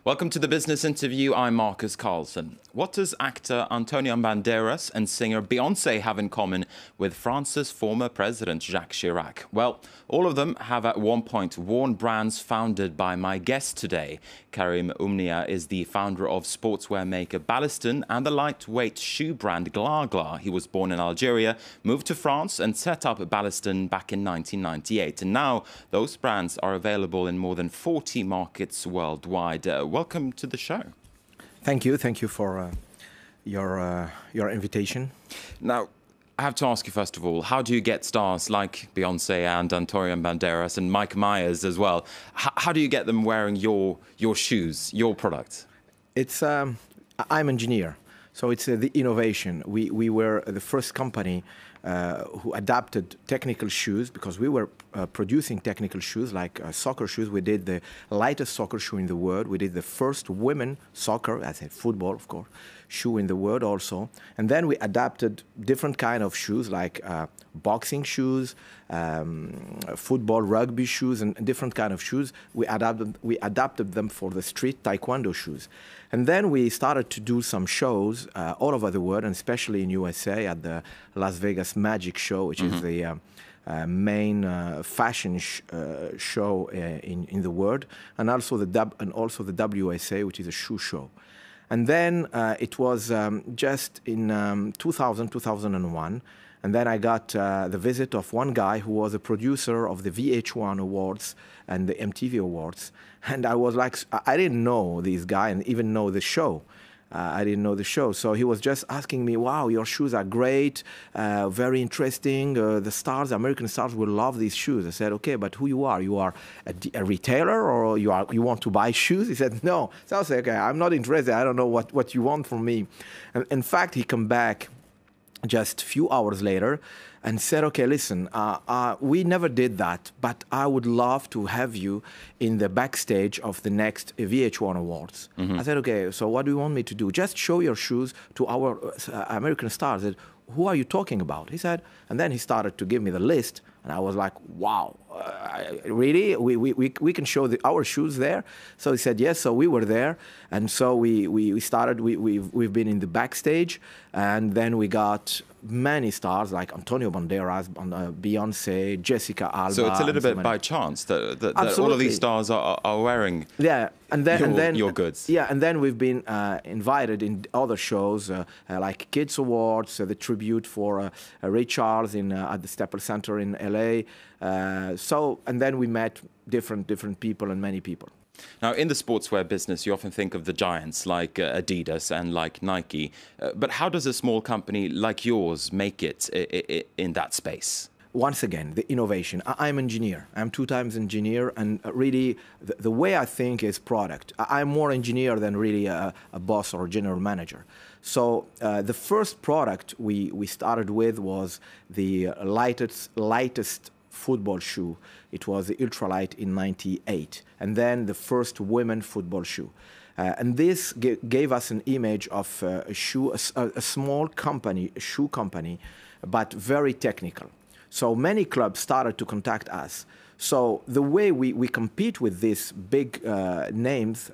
Welcome to the business interview. I'm Marcus Carlson. What does actor Antonio Banderas and singer Beyoncé have in common with France's former president Jacques Chirac? Well, all of them have at one point worn brands founded by my guest today. Karim Oumnia is the founder of sportswear maker Balliston and the lightweight shoe brand Glagla. He was born in Algeria, moved to France and set up Balliston back in 1998. And now those brands are available in more than 40 markets worldwide. Welcome to the show. Thank you. Thank you for your invitation. Now, I have to ask you, first of all, how do you get stars like Beyoncé and Antonio Banderas and Mike Myers as well? How do you get them wearing your shoes, your product? It's I'm an engineer, so it's the innovation. We were the first company who adapted technical shoes, because we were producing technical shoes like soccer shoes. We did the lightest soccer shoe in the world. We did the first women soccer, I said football, of course, shoe in the world also. And then we adapted different kind of shoes like boxing shoes, football, rugby shoes, and different kind of shoes. We adapted them for the street taekwondo shoes. And then we started to do some shows all over the world, and especially in USA at the Las Vegas Magic Show, which is the main fashion show in the world, and also the WSA, which is a shoe show. And then it was just in 2001, and then I got the visit of one guy who was a producer of the VH1 Awards and the MTV Awards. And I was like, I didn't know this guy and even know the show. I didn't know the show. So he was just asking me, wow, your shoes are great, very interesting. The stars, American stars will love these shoes. I said, okay, but who you are? You are a retailer, or you want to buy shoes? He said, no. So I said, okay, I'm not interested. I don't know what you want from me. And in fact, he came back just a few hours later and said, okay, listen, we never did that, but I would love to have you in the backstage of the next VH1 Awards. I said, okay, so what do you want me to do? Just show your shoes to our American stars. I said, who are you talking about? He said, and then he started to give me the list, and I was like, wow, really? We can show our shoes there? So he said, yes. So we were there, and so we started. We've been in the backstage, and then we got many stars like Antonio Banderas, Beyoncé, Jessica Alba. So it's a little bit by chance that all of these stars are wearing your goods. Yeah, and then we've been invited in other shows like Kids Awards, the tribute for Ray Charles at the Staples Center in LA. And then we met different people and many people. Now, in the sportswear business, you often think of the giants like Adidas and like Nike. But how does a small company like yours make it in that space? Once again, the innovation. I'm an engineer. I'm 2 times engineer, and really the way I think is product. I'm more engineer than really a boss or a general manager. So the first product we started with was the lightest football shoe. It was the ultralight in '98, and then the first women football shoe. And this gave us an image of a small company, a shoe company, but very technical. So many clubs started to contact us. So the way we compete with these big names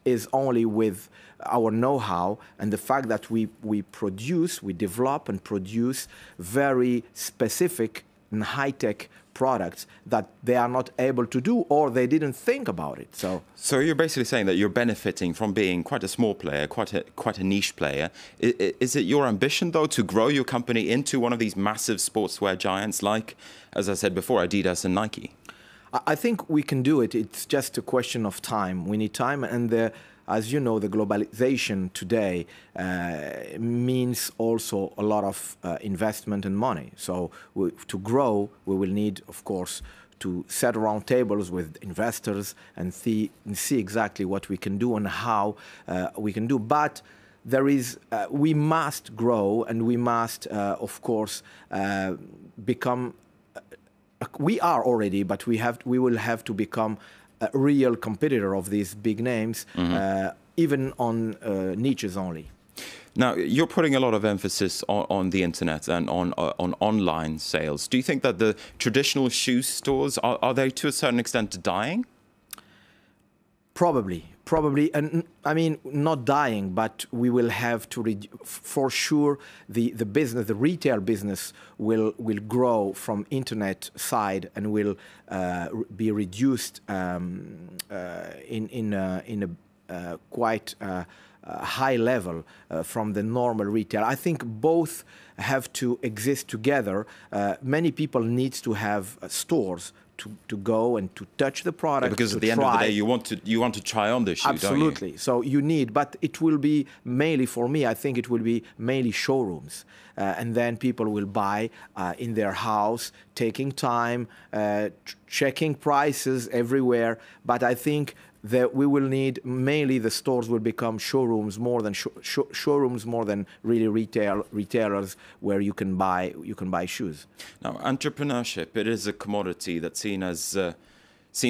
is only with our know-how and the fact that we develop and produce very specific and high-tech products that they are not able to do, or they didn't think about it. So you're basically saying that you're benefiting from being quite a small player, quite a niche player. Is it your ambition, though, to grow your company into one of these massive sportswear giants like, as I said before, Adidas and Nike? I think we can do it. It's just a question of time. We need time, and as you know, the globalization today means also a lot of investment and money. So to grow, we will need, of course, to sit around tables with investors and see exactly what we can do and how we can do. But we must grow, and we must, of course, become. We are already, but we will have to become a real competitor of these big names, even on niches only. Now, you're putting a lot of emphasis on the internet and on online sales. Do you think that the traditional shoe stores, are they to a certain extent dying? Probably. Probably, and I mean, not dying, but we will have to, for sure, the business, the retail business will grow from internet side and will be reduced in a quite high level from the normal retail. I think both have to exist together. Many people need to have stores to go and to touch the product. Yeah, because at the end of the day, you want to try on the shoe, absolutely. Don't you? So you need, but it will be mainly for me. I think it will be mainly showrooms, and then people will buy in their house, taking time, checking prices everywhere. But I think that we will need mainly the stores will become showrooms more than showrooms more than really retailers where you can buy shoes. Now, entrepreneurship, it is a commodity that's seen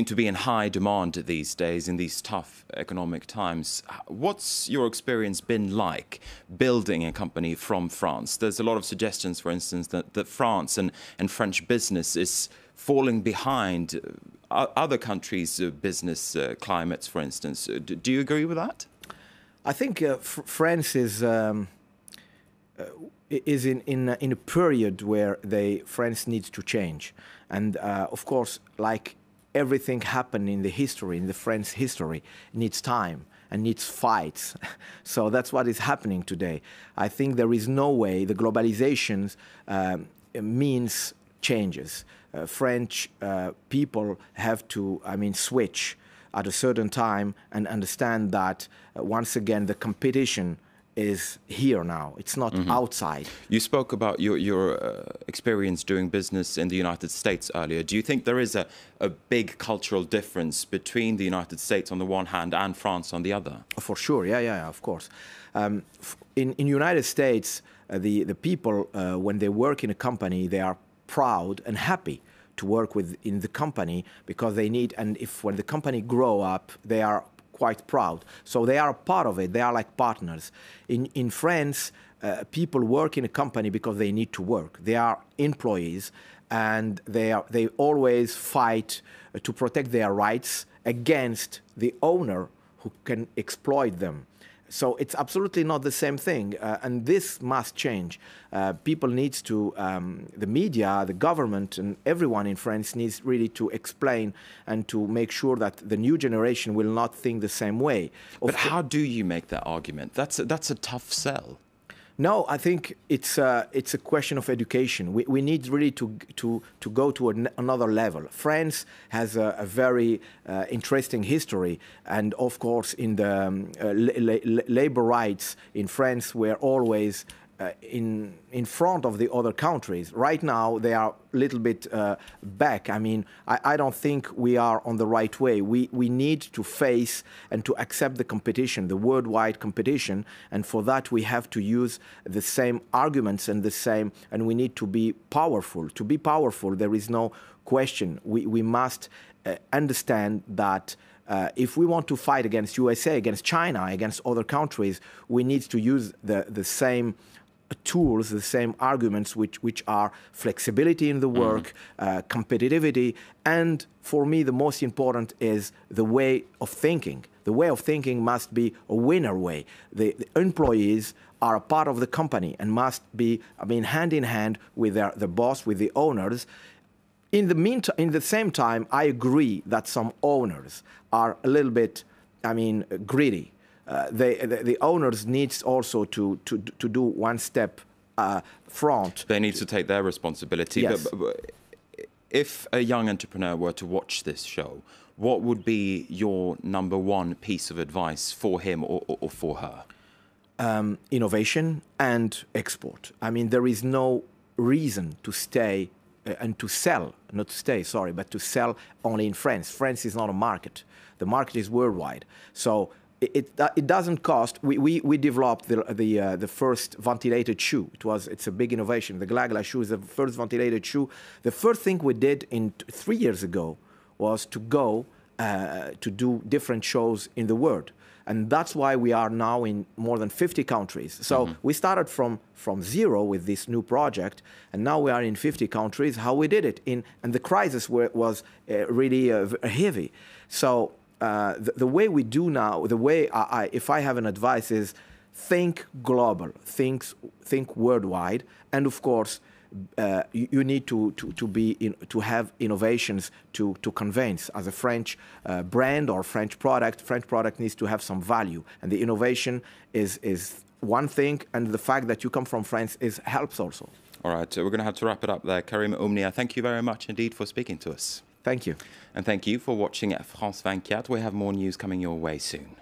to be in high demand these days in these tough economic times. What's your experience been like building a company from France? There's a lot of suggestions, for instance, that France and French business is falling behind other countries' business climates, for instance. Do you agree with that? I think France is in a period where France needs to change, and of course, like everything happened in the French history, needs time and needs fights. So that's what is happening today. I think there is no way the globalization means changes. French people have to, switch at a certain time and understand that once again the competition is here now. It's not outside. You spoke about your experience doing business in the United States earlier. Do you think there is a big cultural difference between the United States on the one hand and France on the other? For sure, yeah, of course. In United States, the people, when they work in a company, they are proud and happy to work in the company because they need, and when the company grow up, they are quite proud. So they are a part of it. They are like partners. In France, people work in a company because they need to work. They are employees, and they always fight to protect their rights against the owner who can exploit them. So it's absolutely not the same thing, and this must change. People needs to, the media, the government, and everyone in France needs really to explain and to make sure that the new generation will not think the same way. But how do you make that argument? That's a tough sell. No, I think it's a question of education. We need really to go to another level. France has a very interesting history, and of course, in the labor rights in France were always in front of the other countries. Right now, they are a little bit back. I mean, I don't think we are on the right way. We need to face and to accept the competition, the worldwide competition, and for that we have to use the same arguments and we need to be powerful. To be powerful, there is no question. We must understand that if we want to fight against USA, against China, against other countries, we need to use the same tools, the same arguments, which are flexibility in the work, competitivity, and for me the most important is the way of thinking. The way of thinking must be a winner way. The employees are a part of the company and must be, hand in hand with the boss, with the owners. In the same time, I agree that some owners are a little bit, greedy. The owners needs also to do one step front. They need to take their responsibility. Yes. But if a young entrepreneur were to watch this show, what would be your #1 piece of advice for him or for her? Innovation and export. There is no reason to stay and to sell, not to stay, sorry, but to sell only in France. France is not a market. The market is worldwide. So it doesn't cost. We developed the first ventilated shoe. It's a big innovation. The Glagla shoe is the first ventilated shoe. The first thing we did 3 years ago was to go to do different shows in the world. And that's why we are now in more than 50 countries. So we started from zero with this new project, and now we are in 50 countries. How we did it, and the crisis was really heavy. So the way we do now, the way if I have an advice is think global, think worldwide, and of course you need to have innovations to convince. As a French brand or French product needs to have some value, and the innovation is one thing, and the fact that you come from France helps also. All right, so we're going to have to wrap it up there. Karim, Oumnia, thank you very much indeed for speaking to us. Thank you. And thank you for watching at France 24. We have more news coming your way soon.